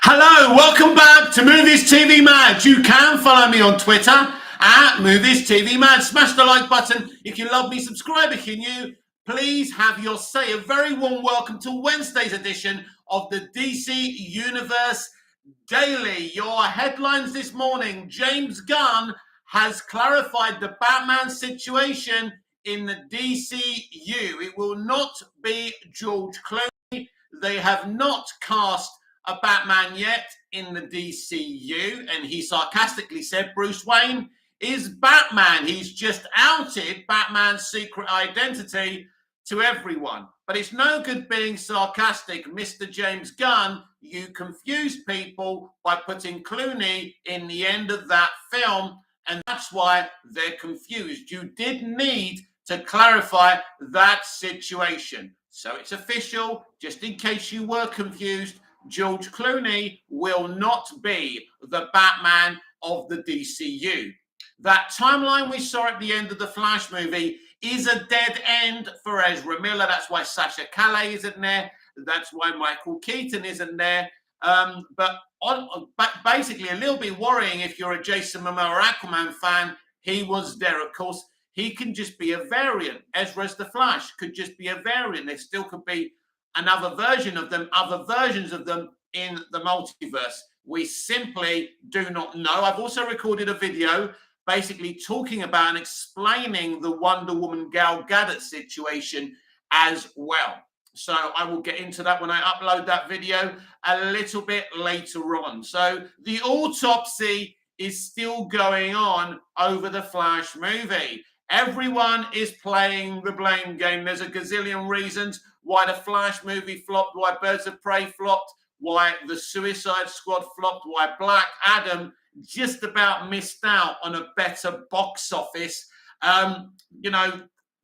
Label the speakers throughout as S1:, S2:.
S1: Hello, welcome back to Movies TV Mad. You can follow me on Twitter at Movies TV Mad. Smash the like button if you love me. Subscribe if you're new. Please have your say. A very warm welcome to Wednesday's edition of the DC Universe Daily. Your headlines this morning: James Gunn has clarified the Batman situation in the DCU. It will not be George Clooney. They have not cast a Batman yet in the DCU, and he sarcastically said Bruce Wayne is Batman. He's just outed Batman's secret identity to everyone. But it's no good being sarcastic, Mr. James Gunn. You confused people by putting Clooney in the end of that film, and that's why they're confused. You did need to clarify that situation. So it's official, just in case you were confused. George Clooney will not be the Batman of the DCU. That timeline we saw at the end of the Flash movie is a dead end for Ezra Miller. That's why Sasha Calle isn't there. That's why Michael Keaton isn't there. But basically a little bit worrying if you're a Jason Momoa Aquaman fan. He was there, of course. He can just be a variant. Ezra's the Flash could just be a variant. There still could be another version of them, other versions of them in the multiverse. We simply do not know. I've also recorded a video basically talking about and explaining the Wonder Woman Gal Gadot situation as well. So I will get into that when I upload that video a little bit later on. So the autopsy is still going on over the Flash movie. Everyone is playing the blame game. There's a gazillion reasons why the Flash movie flopped, why Birds of Prey flopped, why the Suicide Squad flopped, why Black Adam just about missed out on a better box office.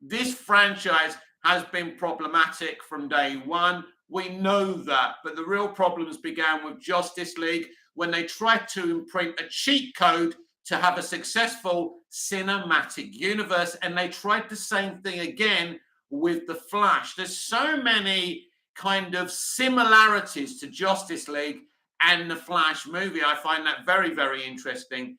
S1: This franchise has been problematic from day one. We know that, but the real problems began with Justice League when they tried to imprint a cheat code to have a successful cinematic universe, and they tried the same thing again with the Flash. There's so many kind of similarities to Justice League and the Flash movie. I find that very, very interesting.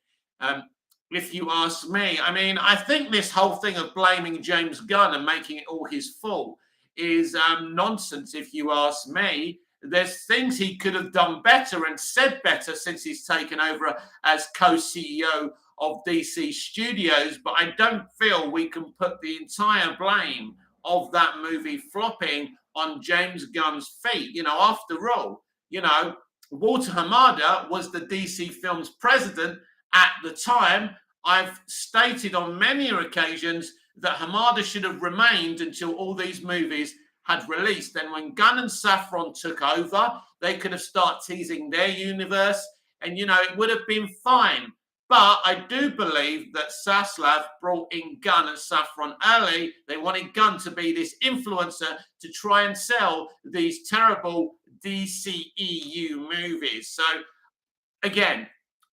S1: If you ask me, I mean, I think this whole thing of blaming James Gunn and making it all his fault is nonsense, if you ask me. There's things he could have done better and said better since he's taken over as co-CEO of DC Studios, but I don't feel we can put the entire blame of that movie flopping on James Gunn's feet. After all, Walter Hamada was the DC Films president at the time. I've stated on many occasions that Hamada should have remained until all these movies had released. And when Gunn and Safran took over, they could have started teasing their universe, and it would have been fine. But I do believe that Zaslav brought in Gunn and Safran early. They wanted Gunn to be this influencer to try and sell these terrible DCEU movies. So again,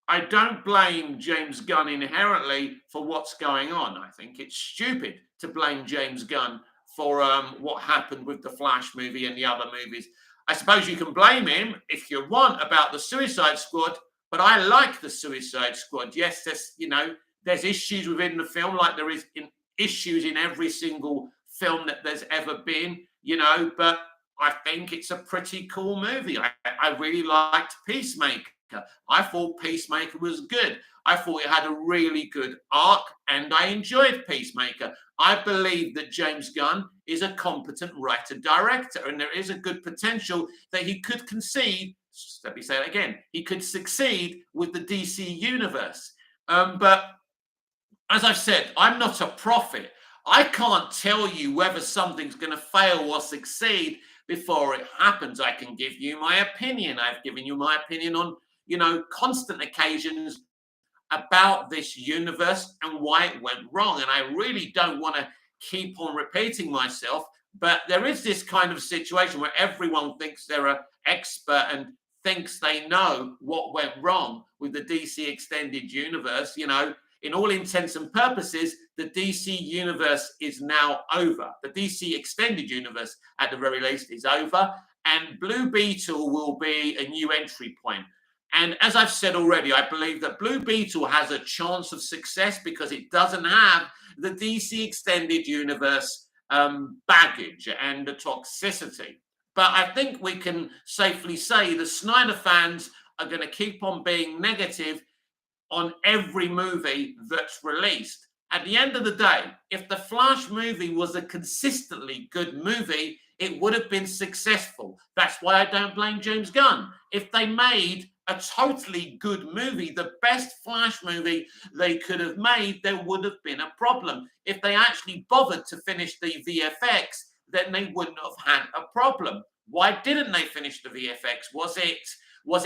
S1: I don't blame James Gunn inherently for what's going on. I think it's stupid to blame James Gunn for what happened with the Flash movie and the other movies. I suppose you can blame him if you want about the Suicide Squad, but I like the Suicide Squad. Yes, there's issues within the film, like there is issues in every single film that there's ever been, but I think it's a pretty cool movie. I really liked Peacemaker. I thought Peacemaker was good. I thought it had a really good arc, and I enjoyed Peacemaker. I believe that James Gunn is a competent writer-director, and there is a good potential that he could concede. Let me say it again. He could succeed with the DC universe. But as I've said, I'm not a prophet. I can't tell you whether something's going to fail or succeed before it happens. I can give you my opinion. I've given you my opinion on, constant occasions about this universe and why it went wrong. And I really don't want to keep on repeating myself, but there is this kind of situation where everyone thinks they're an expert and thinks they know what went wrong with the DC extended universe. in all intents and purposes, the DC universe is now over. The DC extended universe, at the very least, is over, and Blue Beetle will be a new entry point. And as I've said already, I believe that Blue Beetle has a chance of success because it doesn't have the DC extended universe baggage and the toxicity. But I think we can safely say the Snyder fans are going to keep on being negative on every movie that's released. At the end of the day, if the Flash movie was a consistently good movie, it would have been successful. That's why I don't blame James Gunn. If they made a totally good movie, the best Flash movie they could have made, there would have been a problem. If they actually bothered to finish the VFX, then they wouldn't have had a problem. Why didn't they finish the VFX? Was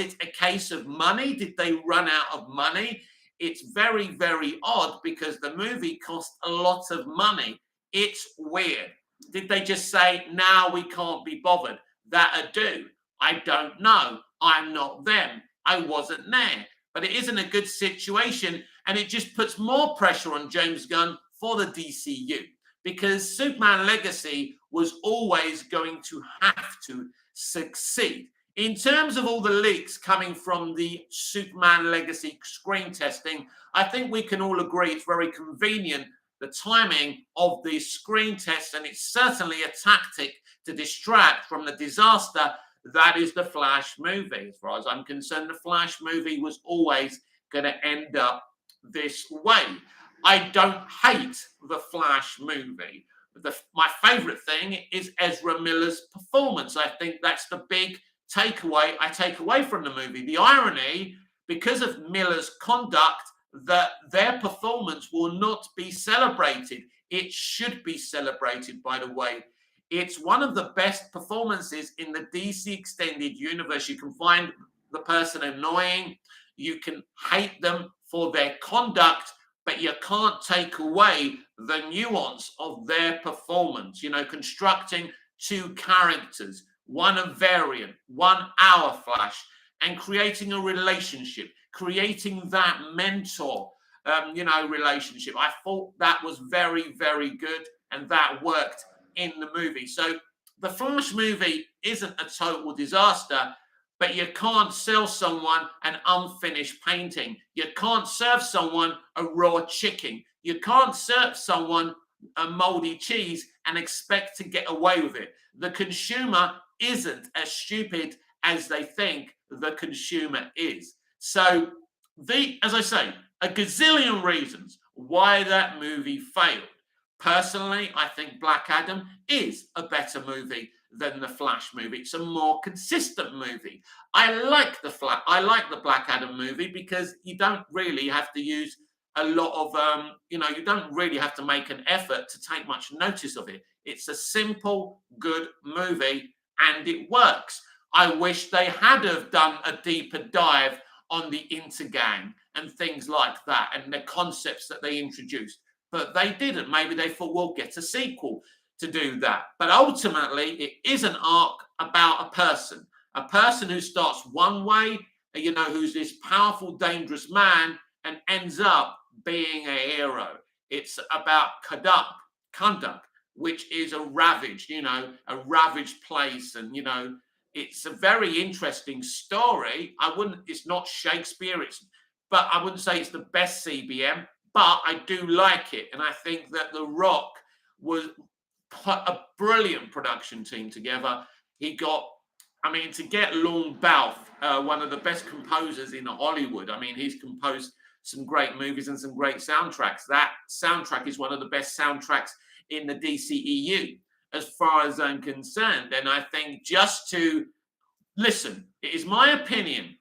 S1: it a case of money? Did they run out of money? It's very, very odd because the movie cost a lot of money. It's weird. Did they just say, now we can't be bothered? That do. I don't know. I'm not them. I wasn't there. But it isn't a good situation, and it just puts more pressure on James Gunn for the DCU because Superman Legacy was always going to have to succeed. In terms of all the leaks coming from the Superman Legacy screen testing, I think we can all agree it's very convenient, the timing of the screen test, and it's certainly a tactic to distract from the disaster that is the Flash movie. As far as I'm concerned, the Flash movie was always going to end up this way. I don't hate the Flash movie. My favorite thing is Ezra Miller's performance. I think that's the big takeaway I take away from the movie. The irony, because of Miller's conduct, that their performance will not be celebrated. It should be celebrated, by the way. It's one of the best performances in the DC extended universe. You can find the person annoying, you can hate them for their conduct, but you can't take away the nuance of their performance. You know, constructing two characters, one a variant, 1 hour Flash, and creating a relationship, creating that mentor, relationship. I thought that was very, very good, and that worked in the movie. So the Flash movie isn't a total disaster, but you can't sell someone an unfinished painting. You can't serve someone a raw chicken. You can't serve someone a moldy cheese and expect to get away with it. The consumer isn't as stupid as they think the consumer is. So, as I say, a gazillion reasons why that movie failed. Personally, I think Black Adam is a better movie than the Flash movie. It's a more consistent movie. I like the Black Adam movie because you don't really have to use a lot of, you don't really have to make an effort to take much notice of it. It's a simple, good movie, and it works. I wish they had have done a deeper dive on the Intergang and things like that and the concepts that they introduced. But they didn't. Maybe they thought, we'll get a sequel to do that. But ultimately, it is an arc about a person who starts one way, who's this powerful, dangerous man and ends up being a hero. It's about Kahndaq, which is a ravaged place. And, it's a very interesting story. It's not Shakespeare, but I wouldn't say it's the best CBM, but I do like it. And I think that The Rock was put a brilliant production team together. To get Lorne Balfe, one of the best composers in Hollywood. He's composed some great movies and some great soundtracks. That soundtrack is one of the best soundtracks in the DCEU, as far as I'm concerned. And I think it is my opinion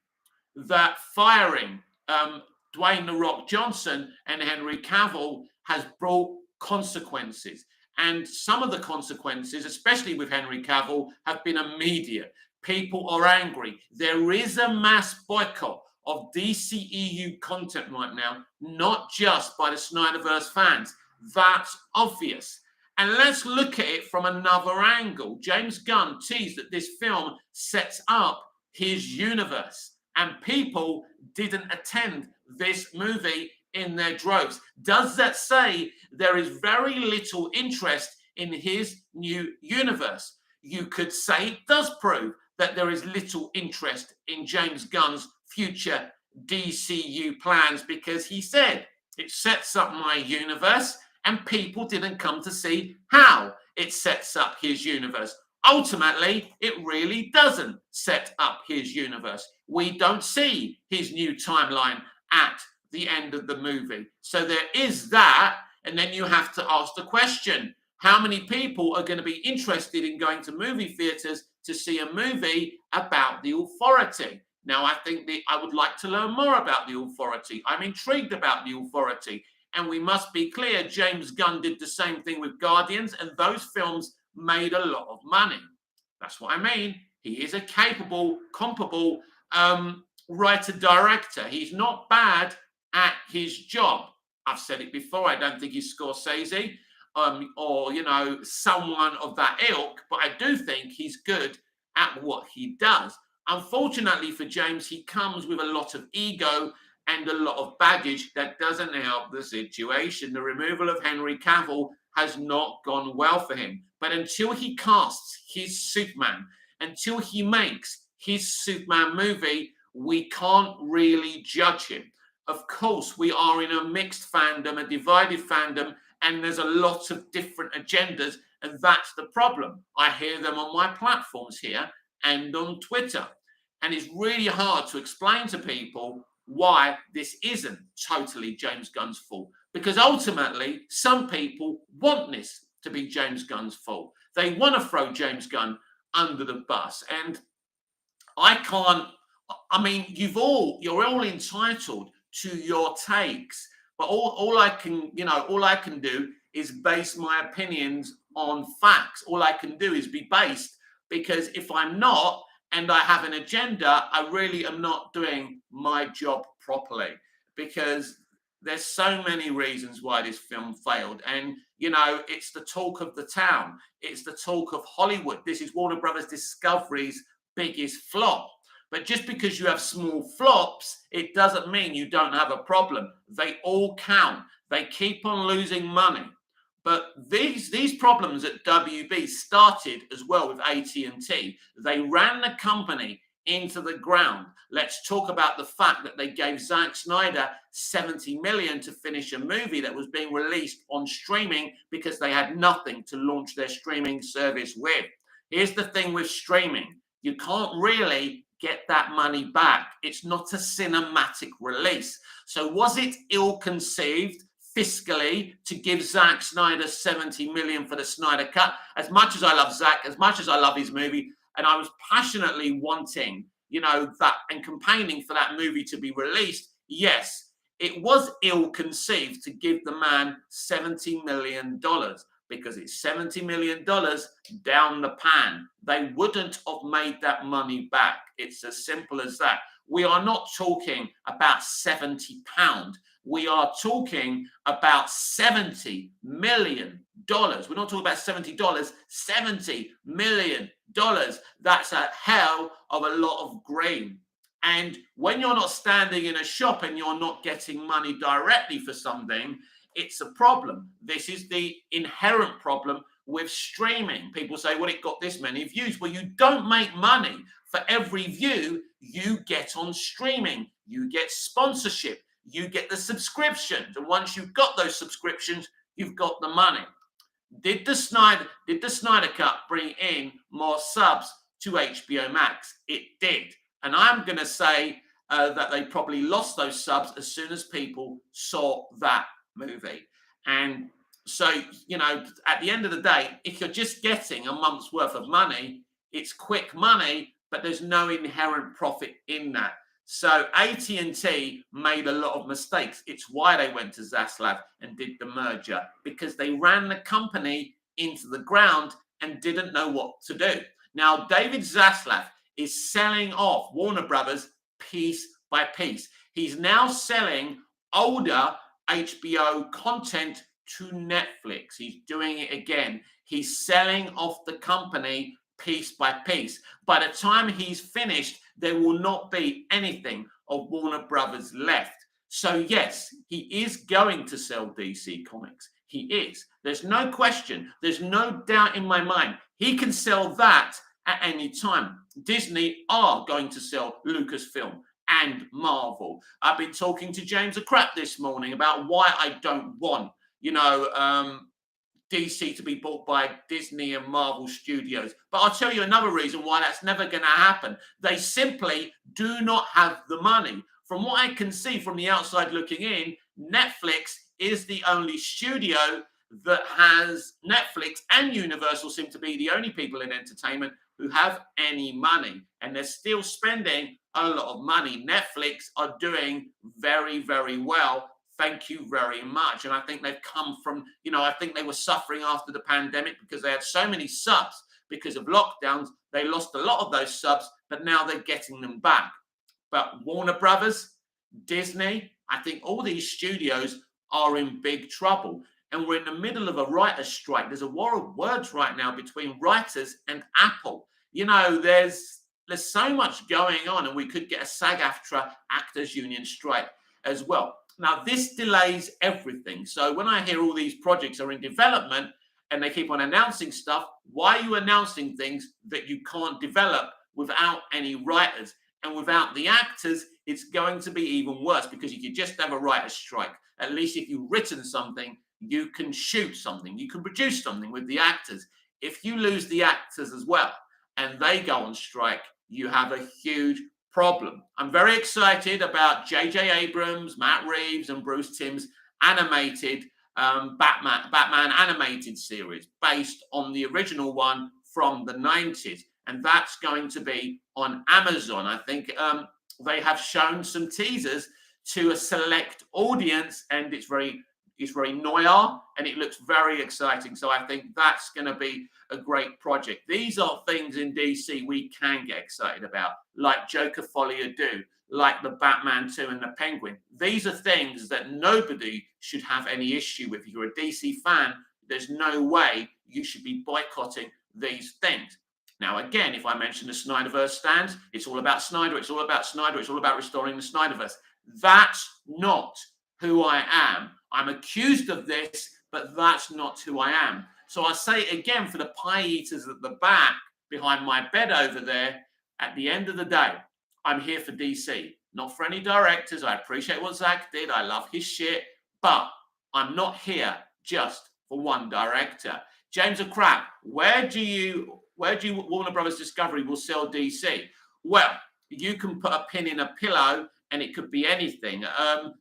S1: that firing Dwayne "The Rock" Johnson and Henry Cavill has brought consequences. And some of the consequences, especially with Henry Cavill, have been immediate. People are angry. There is a mass boycott of DCEU content right now, not just by the Snyderverse fans. That's obvious. And let's look at it from another angle. James Gunn teased that this film sets up his universe, and people didn't attend this movie in their droves. Does that say there is very little interest in his new universe? You could say it does prove that there is little interest in James Gunn's future DCU plans, because he said it sets up my universe and people didn't come to see how it sets up his universe. Ultimately, it really doesn't set up his universe. We don't see his new timeline at the end of the movie. So there is that. And then you have to ask the question, how many people are going to be interested in going to movie theaters to see a movie about the Authority? Now, I think I would like to learn more about the Authority. I'm intrigued about the Authority. And we must be clear, James Gunn did the same thing with Guardians, and those films made a lot of money. That's what I mean. He is a capable, comparable writer-director. He's not bad at his job. I've said it before. I don't think he's Scorsese or, you know, someone of that ilk, but I do think he's good at what he does. Unfortunately for James, he comes with a lot of ego and a lot of baggage that doesn't help the situation. The removal of Henry Cavill has not gone well for him. But until he casts his Superman, until he makes his Superman movie, we can't really judge him. Of course, we are in a mixed fandom, a divided fandom, and there's a lot of different agendas, and that's the problem. I hear them on my platforms here and on Twitter. And it's really hard to explain to people why this isn't totally James Gunn's fault. Because ultimately, some people want this to be James Gunn's fault. They want to throw James Gunn under the bus. And I can't, I mean, you're all entitled to your takes. But all I can do is base my opinions on facts. All I can do is be based, because if I'm not, and I have an agenda, I really am not doing my job properly, because there's so many reasons why this film failed. And, you know, it's the talk of the town. It's the talk of Hollywood. This is Warner Brothers Discovery's biggest flop. But just because you have small flops, it doesn't mean you don't have a problem. They all count. They keep on losing money. But these problems at WB started as well with AT&T. They ran the company into the ground. Let's talk about the fact that they gave Zack Snyder $70 million to finish a movie that was being released on streaming because they had nothing to launch their streaming service with. Here's the thing with streaming. You can't really get that money back. It's not a cinematic release. So was it ill-conceived fiscally to give Zack Snyder $70 million for the Snyder Cut? As much as I love Zack, as much as I love his movie, and I was passionately wanting, you know, that and campaigning for that movie to be released, yes, it was ill-conceived to give the man $70 million, because it's $70 million down the pan. They wouldn't have made that money back. It's as simple as that. We are not talking about £70. We are talking about $70 million. We're not talking about $70, $70 million. That's a hell of a lot of green. And when you're not standing in a shop and you're not getting money directly for something, it's a problem. This is the inherent problem with streaming. People say, well, it got this many views. Well, you don't make money for every view you get on streaming. You get sponsorship. You get the subscriptions. And once you've got those subscriptions, you've got the money. Did the Snyder Cut bring in more subs to HBO Max? It did. And I'm going to say that they probably lost those subs as soon as people saw that movie. And so, you know, at the end of the day, if you're just getting a month's worth of money, it's quick money, but there's no inherent profit in that. So AT&T made a lot of mistakes. It's why they went to Zaslav and did the merger, because they ran the company into the ground and didn't know what to do. Now, David Zaslav is selling off Warner Brothers piece by piece. He's now selling older HBO content to Netflix. He's doing it again. He's selling off the company piece by piece. By the time he's finished, there will not be anything of Warner Brothers left. So yes, he is going to sell DC Comics. He is. There's no question. There's no doubt in my mind. He can sell that at any time. Disney are going to sell Lucasfilm and Marvel. I've been talking to James O'Crap this morning about why I don't want, DC to be bought by Disney and Marvel Studios. But I'll tell you another reason why that's never going to happen. They simply do not have the money. From what I can see from the outside looking in, Netflix is the only studio that has Netflix, and Universal seem to be the only people in entertainment who have any money. And they're still spending a lot of money. Netflix are doing very, very well. Thank you very much. And I think they've come from, I think they were suffering after the pandemic because they had so many subs because of lockdowns. They lost a lot of those subs, but now they're getting them back. But Warner Brothers, Disney, I think all these studios are in big trouble. And we're in the middle of a writer's strike. There's a war of words right now between writers and Apple. There's so much going on, and we could get a SAG-AFTRA Actors Union strike as well. Now, this delays everything. So when I hear all these projects are in development and they keep on announcing stuff, why are you announcing things that you can't develop without any writers? And without the actors, it's going to be even worse, because you could just have a writer's strike. At least if you've written something, you can shoot something, you can produce something with the actors. If you lose the actors as well and they go on strike, you have a huge problem. I'm very excited about J.J. Abrams, Matt Reeves, and Bruce Timm's animated Batman animated series based on the original one from the 90s. And that's going to be on Amazon. I think they have shown some teasers to a select audience, and it's very noir and it looks very exciting. So I think that's going to be a great project. These are things in DC we can get excited about, like Joker Folie à Deux, like the Batman 2 and the Penguin. These are things that nobody should have any issue with. If you're a DC fan, there's no way you should be boycotting these things. Now, again, if I mention the Snyderverse stands, it's all about Snyder, it's all about Snyder, it's all about restoring the Snyderverse. That's not who I am. I'm accused of this, but that's not who I am. So I say again, for the pie eaters at the back behind my bed over there, at the end of the day, I'm here for DC, not for any directors. I appreciate what Zack did. I love his shit, but I'm not here just for one director. James O'Crap, where do you Warner Brothers Discovery will sell DC? Well, you can put a pin in a pillow and it could be anything.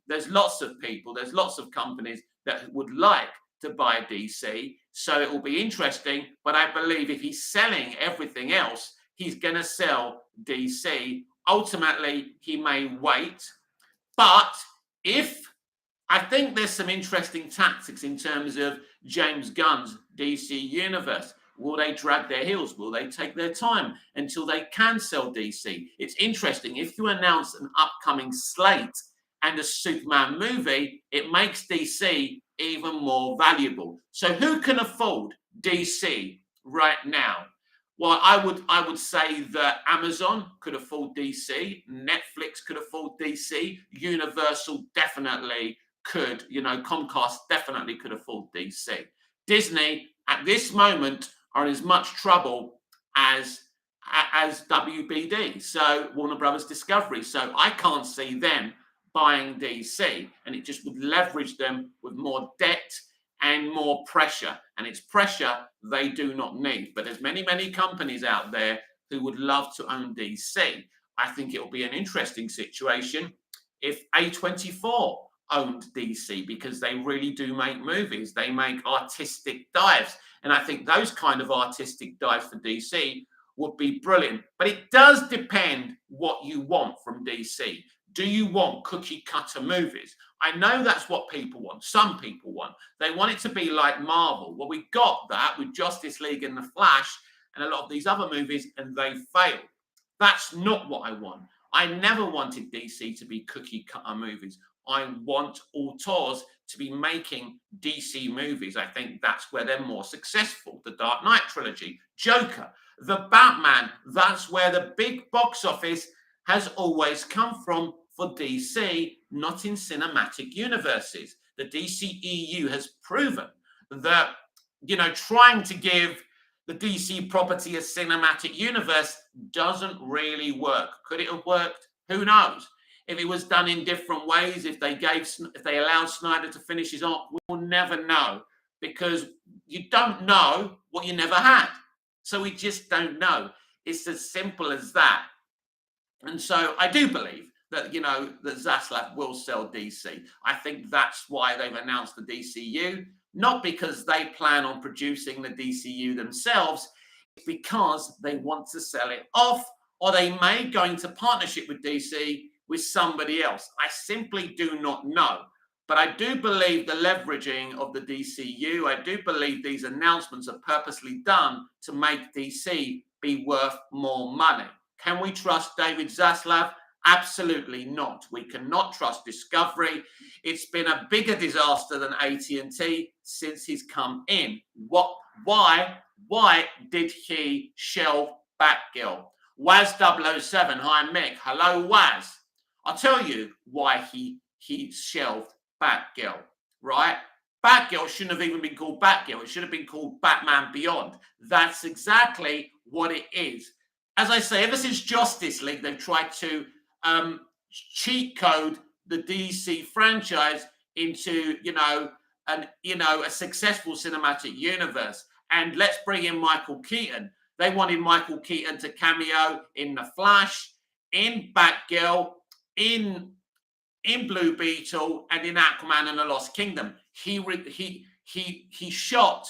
S1: There's lots of people, there's lots of companies that would like to buy DC. So it will be interesting. But I believe if he's selling everything else, he's going to sell DC. Ultimately, he may wait. But I think there's some interesting tactics in terms of James Gunn's DC universe. Will they drag their heels? Will they take their time until they can sell DC? It's interesting. If you announce an upcoming slate and a Superman movie, it makes DC even more valuable. So who can afford DC right now? Well, I would say that Amazon could afford DC, Netflix could afford DC, Universal definitely could, Comcast definitely could afford DC. Disney at this moment are in as much trouble as WBD, so Warner Brothers Discovery. So I can't see them buying DC, and it just would leverage them with more debt and more pressure. And it's pressure they do not need. But there's many, many companies out there who would love to own DC. I think it will be an interesting situation if A24 owned DC, because they really do make movies. They make artistic dives. And I think those kind of artistic dives for DC would be brilliant. But it does depend what you want from DC. Do you want cookie cutter movies? I know that's what people want. Some people want. They want it to be like Marvel. Well, we got that with Justice League and The Flash and a lot of these other movies, and they failed. That's not what I want. I never wanted DC to be cookie cutter movies. I want auteurs to be making DC movies. I think that's where they're more successful. The Dark Knight trilogy, Joker, the Batman, that's where the big box office has always come from for DC, not in cinematic universes. The DCEU has proven that, trying to give the DC property a cinematic universe doesn't really work. Could it have worked? Who knows? If it was done in different ways, if they allowed Snyder to finish his arc, we'll never know, because you don't know what you never had. So we just don't know. It's as simple as that. And so I do believe that, that Zaslav will sell DC. I think that's why they've announced the DCU, not because they plan on producing the DCU themselves, it's because they want to sell it off, or they may go into partnership with DC with somebody else. I simply do not know. But I do believe the leveraging of the DCU, I do believe these announcements are purposely done to make DC be worth more money. Can we trust David Zaslav? Absolutely not. We cannot trust Discovery. It's been a bigger disaster than AT&T since he's come in. Why did he shelve Batgirl? Waz007, hi Mick. Hello Waz. I'll tell you why he shelved Batgirl, right? Batgirl shouldn't have even been called Batgirl. It should have been called Batman Beyond. That's exactly what it is. As I say, ever since Justice League, they've tried to cheat code the DC franchise into, a successful cinematic universe. And let's bring in Michael Keaton. They wanted Michael Keaton to cameo in The Flash, in Batgirl, in Blue Beetle, and in Aquaman and the Lost Kingdom. He shot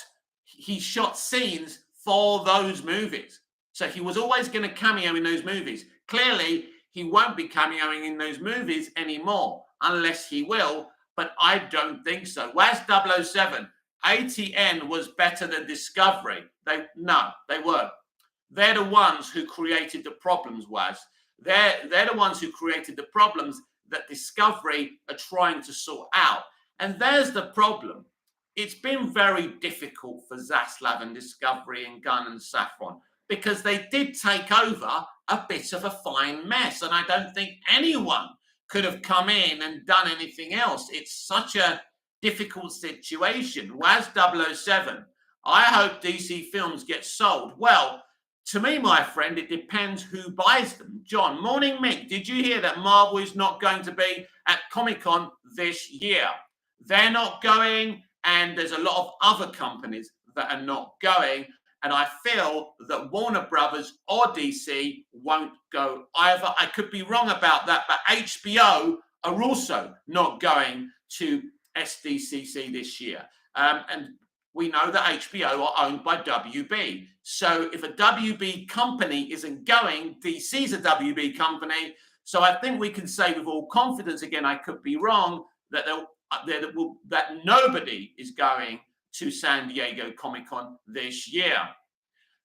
S1: scenes for those movies. So he was always going to cameo in those movies. Clearly, he won't be cameoing in those movies anymore, unless he will, but I don't think so. Waz007, ATN was better than Discovery. They weren't. They're the ones who created the problems, Waz. They're the ones who created the problems that Discovery are trying to sort out. And there's the problem. It's been very difficult for Zaslav and Discovery and Gunn and Safran, because they did take over a bit of a fine mess. And I don't think anyone could have come in and done anything else. It's such a difficult situation. Waz007, I hope DC films get sold. Well, to me, my friend, it depends who buys them. John, morning Mick, did you hear that Marvel is not going to be at Comic-Con this year? They're not going, and there's a lot of other companies that are not going. And I feel that Warner Brothers or DC won't go either. I could be wrong about that, but HBO are also not going to SDCC this year. And we know that HBO are owned by WB. So if a WB company isn't going, DC's a WB company. So I think we can say with all confidence, again, I could be wrong, that nobody is going to San Diego Comic-Con this year.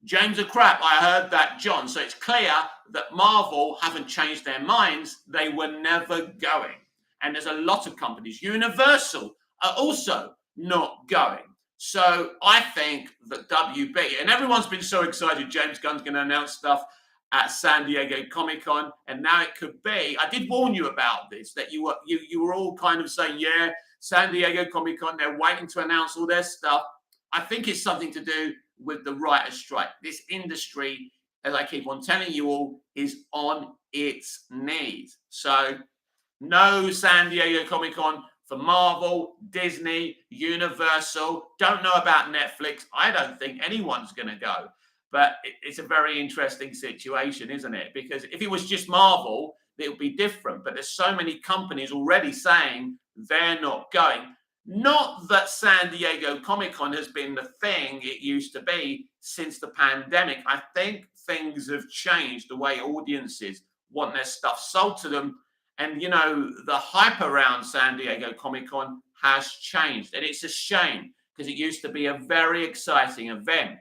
S1: James of Crap, I heard that, John. So it's clear that Marvel haven't changed their minds. They were never going. And there's a lot of companies. Universal are also not going. So I think that WB, and everyone's been so excited, James Gunn's going to announce stuff at San Diego Comic-Con, and now it could be, I did warn you about this, that you were all kind of saying, yeah, San Diego Comic-Con, they're waiting to announce all their stuff. I think it's something to do with the writer's strike. This industry, as I keep on telling you all, is on its knees. So no San Diego Comic-Con for Marvel, Disney, Universal. Don't know about Netflix. I don't think anyone's going to go. But it's a very interesting situation, isn't it? Because if it was just Marvel, it would be different. But there's so many companies already saying they're not going. Not that San Diego Comic-Con has been the thing it used to be since the pandemic. I think things have changed, the way audiences want their stuff sold to them. And, you know, the hype around San Diego Comic-Con has changed. And it's a shame, because it used to be a very exciting event.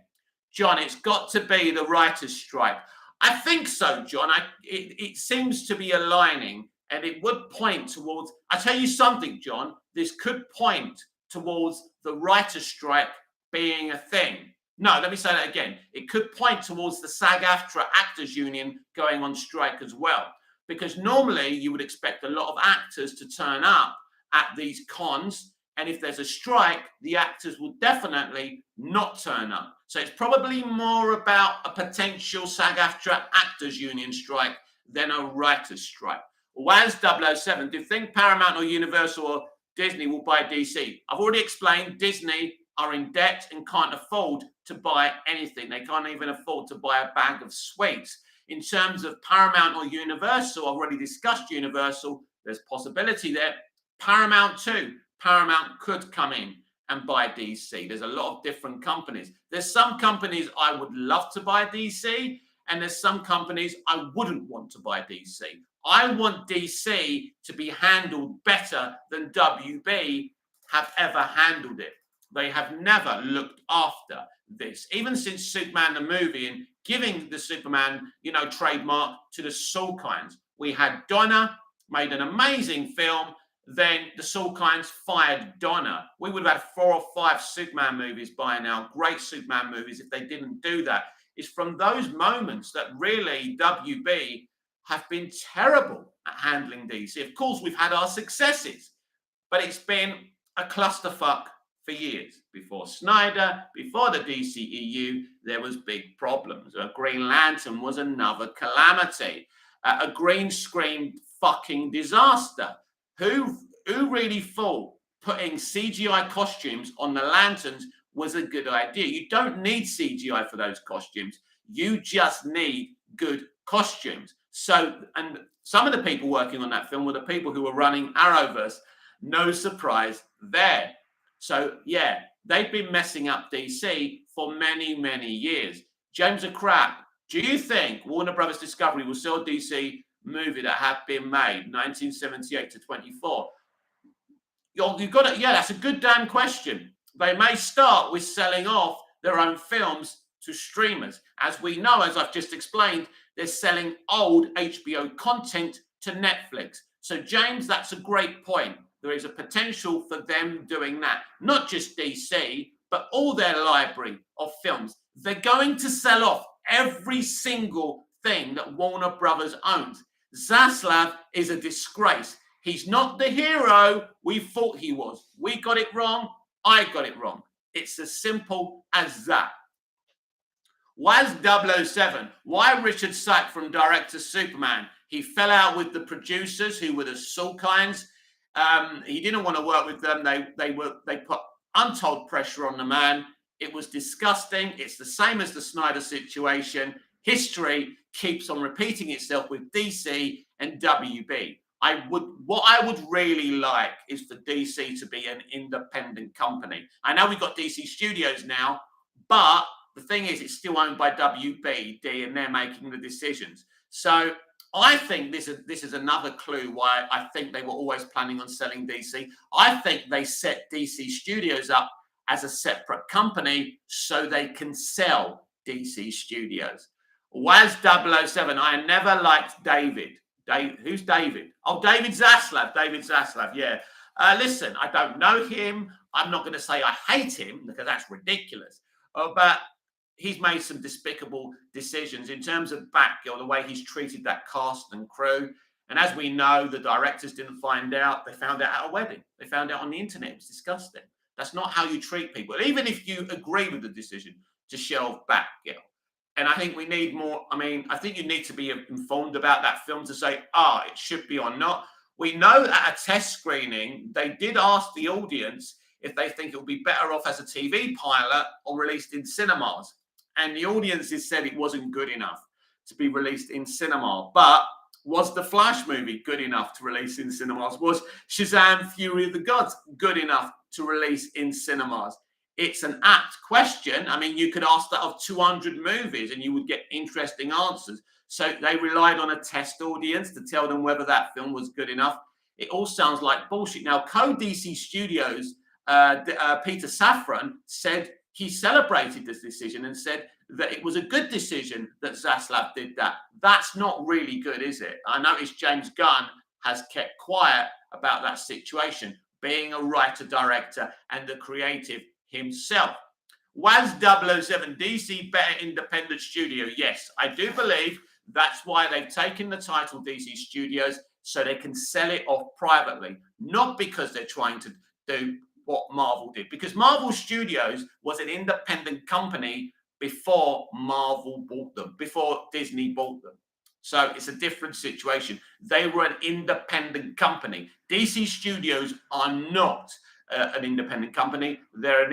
S1: John, it's got to be the writer's strike. I think so, John. It seems to be aligning, and it would point towards, I tell you something, John, this could point towards the writer's strike being a thing. No, let me say that again. It could point towards the SAG-AFTRA Actors Union going on strike as well. because normally you would expect a lot of actors to turn up at these cons. And if there's a strike, the actors will definitely not turn up. So it's probably more about a potential SAG-AFTRA Actors Union strike than a writers' strike. Waz007, do you think Paramount or Universal or Disney will buy DC? I've already explained Disney are in debt and can't afford to buy anything. They can't even afford to buy a bag of sweets. In terms of Paramount or Universal, I've already discussed Universal. There's possibility there. Paramount too. Paramount could come in and buy DC. There's a lot of different companies. There's some companies I would love to buy DC, and there's some companies I wouldn't want to buy DC. I want DC to be handled better than WB have ever handled it. They have never looked after this, even since Superman the movie and giving the Superman, trademark to the Salkinds. We had Donna, made an amazing film. Then the Salkinds fired Donna. We would have had 4 or 5 Superman movies by now, great Superman movies, if they didn't do that. It's from those moments that really WB have been terrible at handling DC. Of course, we've had our successes, but it's been a clusterfuck for years. Before Snyder, before the DCEU, there was big problems. A Green Lantern was another calamity. A green screen fucking disaster. Who really thought putting CGI costumes on the lanterns was a good idea? You don't need CGI for those costumes. You just need good costumes. So, and some of the people working on that film were the people who were running Arrowverse. No surprise there. So, yeah, they've been messing up DC for many, many years. James of Crap, do you think Warner Brothers Discovery will sell DC movie that had been made 1978 to 24? You've got to, yeah, that's a good damn question. They may start with selling off their own films to streamers. As we know, as I've just explained, they're selling old HBO content to Netflix. So, James, that's a great point. There is a potential for them doing that. Not just DC, but all their library of films. They're going to sell off every single thing that Warner Brothers owns. Zaslav is a disgrace. He's not the hero we thought he was. We got it wrong. I got it wrong. It's as simple as that. Waz007, why Richard sacked from director Superman? He fell out with the producers who were the Salkinds. He didn't want to work with them. They put untold pressure on the man. It was disgusting. It's the same as the Snyder situation. History keeps on repeating itself with DC and WB. What I would really like is for DC to be an independent company. I know we've got DC Studios now, but the thing is, it's still owned by WBD, and they're making the decisions. So I think this is another clue why I think they were always planning on selling DC. I think they set DC Studios up as a separate company so they can sell DC Studios. Waz007, I never liked David. Who's David? Oh, David Zaslav. David Zaslav, yeah. Listen, I don't know him. I'm not going to say I hate him because that's ridiculous. But he's made some despicable decisions in terms of Batgirl, the way he's treated that cast and crew. And as we know, the directors didn't find out. They found out at a wedding. They found out on the internet. It was disgusting. That's not how you treat people. Even if you agree with the decision to shelve Batgirl. And I think we need more. I mean, I think you need to be informed about that film to say, it should be or not. We know at a test screening, they did ask the audience if they think it would be better off as a TV pilot or released in cinemas. And the audiences said it wasn't good enough to be released in cinema. But was the Flash movie good enough to release in cinemas? Was Shazam! Fury of the Gods good enough to release in cinemas? It's an apt question. I mean, you could ask that of 200 movies and you would get interesting answers. So they relied on a test audience to tell them whether that film was good enough. It all sounds like bullshit. Now, co-DC Studios, Peter Safran, said he celebrated this decision and said that it was a good decision that Zaslav did that. That's not really good, is it? I noticed James Gunn has kept quiet about that situation, being a writer-director and a creative himself. Waz007, DC better independent studio. Yes, I do believe That's why they've taken the title DC Studios, so they can sell it off privately, not because they're trying to do what Marvel did. Because Marvel Studios was an independent company before Marvel bought them, before Disney bought them. So it's a different situation. They were an independent company. DC Studios are not an independent company. They're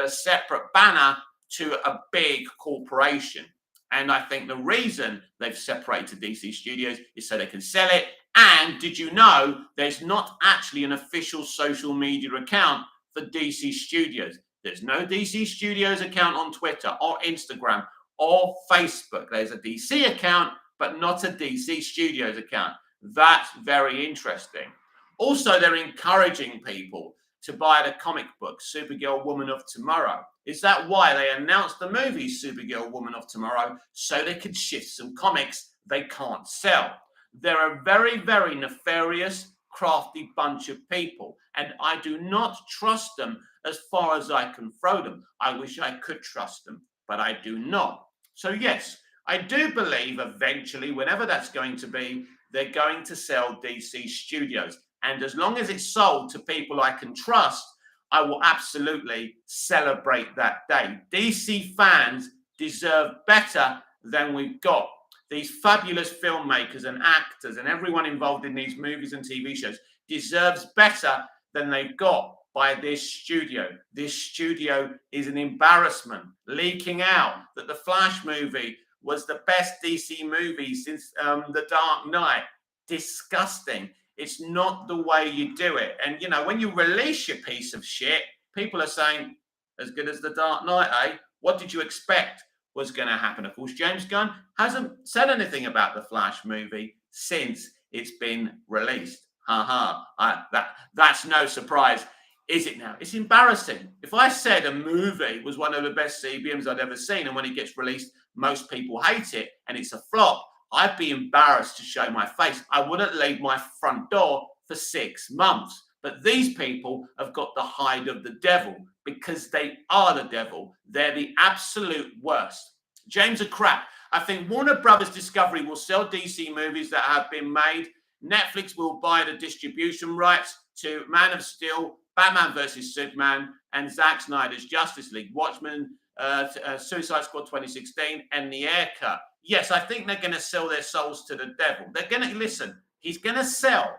S1: a separate banner to a big corporation. And I think the reason they've separated DC Studios is so they can sell it. And did you know there's not actually an official social media account for DC Studios? There's no DC Studios account on Twitter or Instagram or Facebook. There's a DC account, but not a DC Studios account. That's very interesting. Also, they're encouraging people to buy the comic book Supergirl Woman of Tomorrow. Is that why they announced the movie Supergirl Woman of Tomorrow? So they could shift some comics they can't sell. They're a very, very nefarious, crafty bunch of people, and I do not trust them as far as I can throw them. I wish I could trust them, but I do not. So yes, I do believe eventually, whenever that's going to be, they're going to sell DC Studios. And as long as it's sold to people I can trust, I will absolutely celebrate that day. DC fans deserve better than we've got. These fabulous filmmakers and actors and everyone involved in these movies and TV shows deserves better than they've got by this studio. This studio is an embarrassment, leaking out that the Flash movie was the best DC movie since The Dark Knight. Disgusting. It's not the way you do it. And, you know, when you release your piece of shit, people are saying, as good as The Dark Knight, eh? What did you expect was going to happen? Of course, James Gunn hasn't said anything about the Flash movie since it's been released. That's no surprise, is it now? It's embarrassing. If I said a movie was one of the best CBMs I'd ever seen, and when it gets released, most people hate it, and it's a flop, I'd be embarrassed to show my face. I wouldn't leave my front door for 6 months. But these people have got the hide of the devil because they are the devil. They're the absolute worst. James are crap. I think Warner Brothers Discovery will sell DC movies that have been made. Netflix will buy the distribution rights to Man of Steel, Batman vs. Superman, and Zack Snyder's Justice League, Watchmen, Suicide Squad 2016, and The Air Cut. Yes, I think they're going to sell their souls to the devil. They're going to, listen, he's going to sell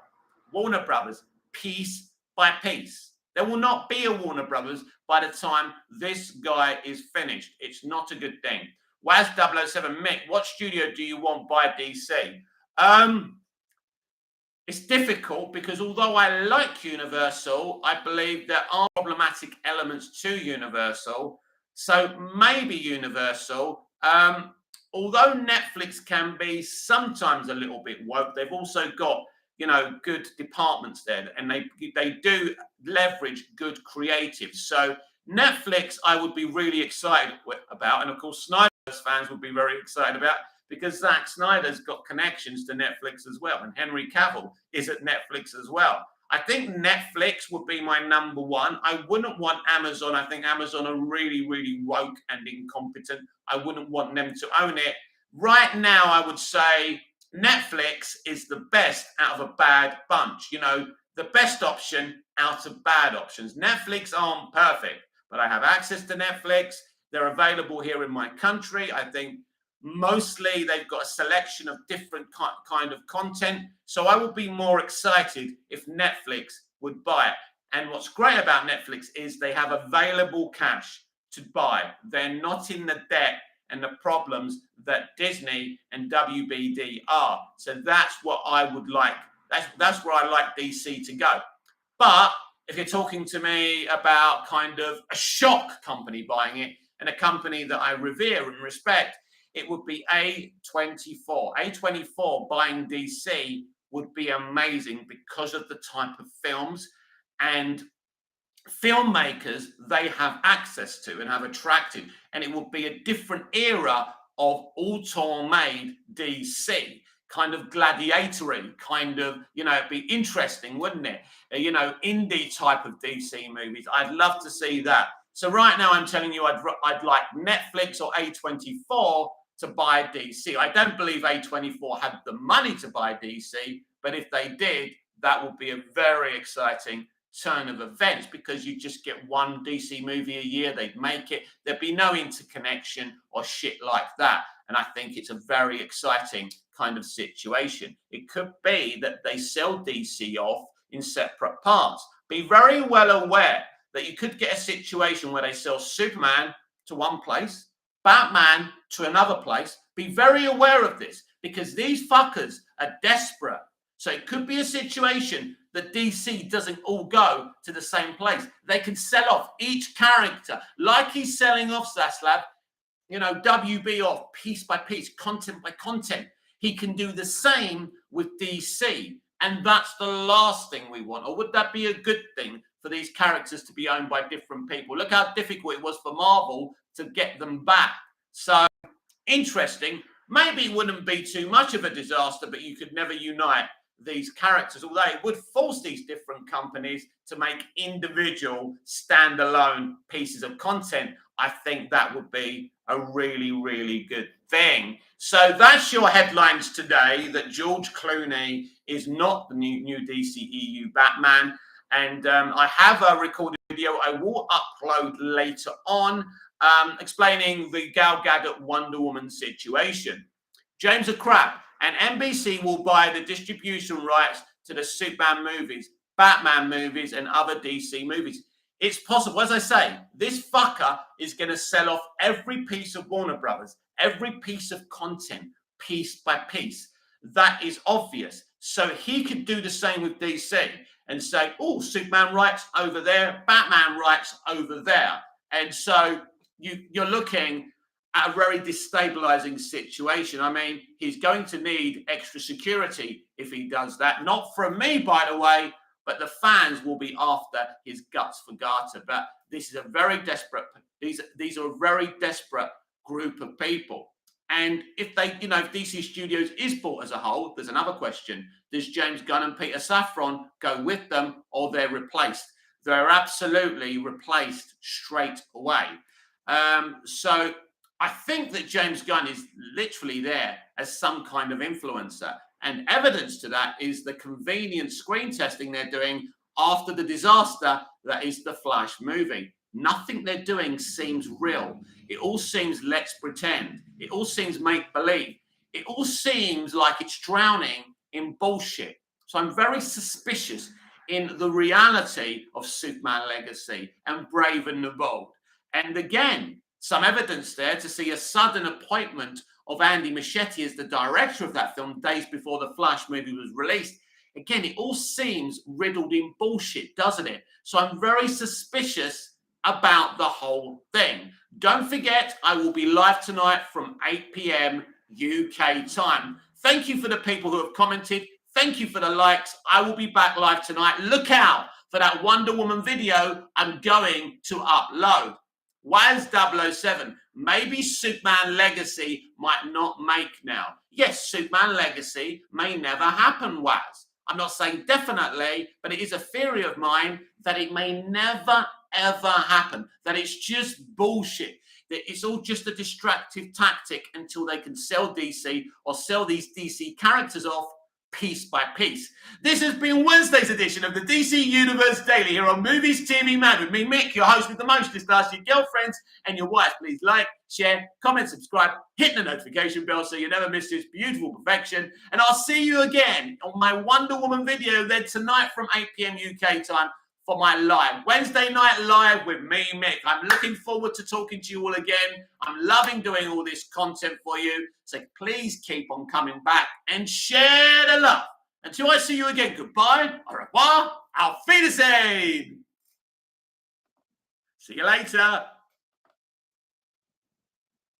S1: Warner Brothers piece by piece. There will not be a Warner Brothers by the time this guy is finished. It's not a good thing. Waz 007, Mick, what studio do you want by DC? It's difficult because although I like Universal, I believe there are problematic elements to Universal. So maybe Universal. Although Netflix can be sometimes a little bit woke, they've also got, you know, good departments there, and they do leverage good creatives. So Netflix, I would be really excited about, and of course Snyder's fans would be very excited about, because Zack Snyder's got connections to Netflix as well, and Henry Cavill is at Netflix as well. I think Netflix would be my number one. I wouldn't want Amazon. I think Amazon are really, really woke and incompetent. I wouldn't want them to own it. Right now, I would say Netflix is the best out of a bad bunch. You know, the best option out of bad options. Netflix aren't perfect, but I have access to Netflix. They're available here in my country. I think mostly they've got a selection of different kind of content. So I would be more excited if Netflix would buy it. And what's great about Netflix is they have available cash to buy. They're not in the debt and the problems that Disney and WBD are. So that's what I would like. That's where I like DC to go. But if you're talking to me about kind of a shock company buying it, and a company that I revere and respect, it would be A24. A24 buying DC would be amazing because of the type of films and filmmakers they have access to and have attracted. And it would be a different era of auteur-made DC, kind of gladiatory, kind of, you know, it'd be interesting, wouldn't it? You know, indie type of DC movies. I'd love to see that. So right now I'm telling you I'd like Netflix or A24 to buy DC. I don't believe A24 had the money to buy DC, but if they did, that would be a very exciting turn of events, because you just get one DC movie a year, they'd make it, there'd be no interconnection or shit like that. And I think it's a very exciting kind of situation. It could be that they sell DC off in separate parts. Be very well aware that you could get a situation where they sell Superman to one place, Batman to another place. Be very aware of this, because these fuckers are desperate. So it could be a situation that DC doesn't all go to the same place. They can sell off each character like he's selling off Zaslav, WB off piece by piece, content by content. He can do the same with DC. And that's the last thing we want. Or would that be a good thing for these characters to be owned by different people? Look how difficult it was for Marvel to get them back. So interesting. Maybe it wouldn't be too much of a disaster, but you could never unite these characters, although it would force these different companies to make individual standalone pieces of content. I think that would be a really, really good thing. So that's your headlines today, that George Clooney is not the new DCEU Batman. And I have a recorded video I will upload later on explaining the Gal Gadot Wonder Woman situation. James are crap, and NBC will buy the distribution rights to the Superman movies, Batman movies, and other DC movies. It's possible. As I say, this fucker is going to sell off every piece of Warner Brothers, every piece of content, piece by piece. That is obvious. So he could do the same with DC and say, oh, Superman rights over there, Batman rights over there. And so you're looking at a very destabilizing situation. I mean, he's going to need extra security if he does that. Not from me, by the way, but the fans will be after his guts for garter. But this is a very desperate, these are a very desperate group of people. And if they, if DC Studios is bought as a whole, there's another question. Does James Gunn and Peter Safran go with them, or they're replaced? They're absolutely replaced straight away. So I think that James Gunn is literally there as some kind of influencer. And evidence to that is the convenient screen testing they're doing after the disaster that is the Flash movie. Nothing they're doing seems real. It all seems let's pretend. It all seems make-believe. It all seems like it's drowning in bullshit. So I'm very suspicious in the reality of Superman Legacy and Brave and the Bold. And again, some evidence there to see a sudden appointment of Andy Muschietti as the director of that film days before the Flash movie was released. Again, it all seems riddled in bullshit, doesn't it? So I'm very suspicious about the whole thing. Don't forget, I will be live tonight from 8 p.m. UK time. Thank you for the people who have commented. Thank you for the likes. I will be back live tonight. Look out for that Wonder Woman video I'm going to upload. Waz 007, maybe Superman Legacy might not make now. Yes, Superman Legacy may never happen, Waz. I'm not saying definitely, but it is a theory of mine that it may never, ever happen. That it's just bullshit. That it's all just a distractive tactic until they can sell DC or sell these DC characters off piece by piece. This has been Wednesday's edition of the DC Universe Daily here on Movies TV Mad with me, Mick, your host with the mostest. Ask your girlfriends and your wife, please like, share, comment, subscribe, hit the notification bell so you never miss this beautiful perfection. And I'll see you again on my Wonder Woman video then tonight from 8 p.m. UK time for my live Wednesday night live with me, Mick. I'm looking forward to talking to you all again. I'm loving doing all this content for you. So please keep on coming back and share the love. Until I see you again, goodbye, au revoir, auf Wiedersehen. See you later.